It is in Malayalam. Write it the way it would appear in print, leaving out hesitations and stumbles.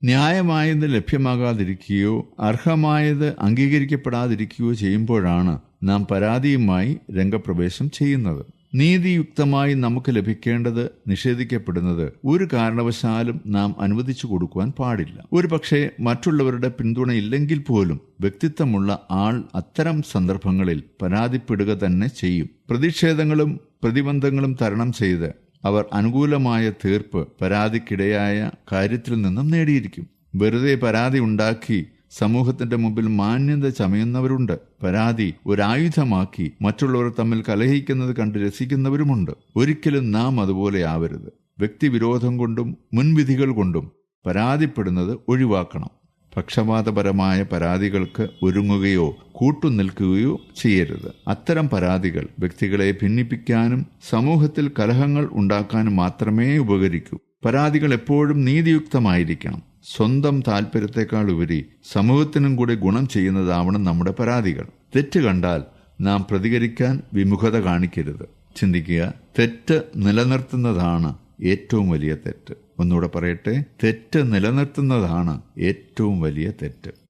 ന്യായമായത് ലഭ്യമാകാതിരിക്കുകയോ അർഹമായത് അംഗീകരിക്കപ്പെടാതിരിക്കുകയോ ചെയ്യുമ്പോഴാണ് നാം പരാതിയുമായി രംഗപ്രവേശം ചെയ്യുന്നത്. നീതിയുക്തമായി നമുക്ക് ലഭിക്കേണ്ടത് നിഷേധിക്കപ്പെടുന്നത് ഒരു കാരണവശാലും നാം അനുവദിച്ചു കൊടുക്കുവാൻ പാടില്ല. ഒരു പക്ഷേ മറ്റുള്ളവരുടെ പിന്തുണയില്ലെങ്കിൽ പോലും വ്യക്തിത്വമുള്ള ആൾ അത്തരം സന്ദർഭങ്ങളിൽ പരാതിപ്പെടുക തന്നെ ചെയ്യും. പ്രതിഷേധങ്ങളും പ്രതിബന്ധങ്ങളും തരണം ചെയ്ത് അവർ അനുകൂലമായ തീർപ്പ് പരാതിക്കിടയായ കാര്യത്തിൽ നിന്നും നേടിയിരിക്കും. വെറുതെ പരാതി ഉണ്ടാക്കി സമൂഹത്തിന്റെ മുമ്പിൽ മാന്യത ചമയുന്നവരുണ്ട്. പരാതി ഒരായുധമാക്കി മറ്റുള്ളവർ തമ്മിൽ കലഹിക്കുന്നത് കണ്ട് രസിക്കുന്നവരുമുണ്ട്. ഒരിക്കലും നാം അതുപോലെ ആവരുത്. വ്യക്തിവിരോധം കൊണ്ടും മുൻവിധികൾ കൊണ്ടും പരാതിപ്പെടുന്നത് ഒഴിവാക്കണം. പക്ഷപാതപരമായ പരാതികൾക്ക് ഒരുങ്ങുകയോ കൂട്ടുനിൽക്കുകയോ ചെയ്യരുത്. അത്തരം പരാതികൾ വ്യക്തികളെ ഭിന്നിപ്പിക്കാനും സമൂഹത്തിൽ കലഹങ്ങൾ ഉണ്ടാക്കാനും മാത്രമേ ഉപകരിക്കൂ. പരാതികൾ എപ്പോഴും നീതിയുക്തമായിരിക്കണം. സ്വന്തം താല്പര്യത്തെക്കാൾ ഉപരി സമൂഹത്തിനും കൂടി ഗുണം ചെയ്യുന്നതാവണം നമ്മുടെ പരാതികൾ. തെറ്റ് കണ്ടാൽ നാം പ്രതികരിക്കാൻ വിമുഖത കാണിക്കരുത്. ചിന്തിക്കുക, തെറ്റ് നിലനിർത്തുന്നതാണ് ഏറ്റവും വലിയ തെറ്റ്. ഒന്നുകൂടെ പറയട്ടെ, തെറ്റ് നിലനിർത്തുന്നതാണ് ഏറ്റവും വലിയ തെറ്റ്.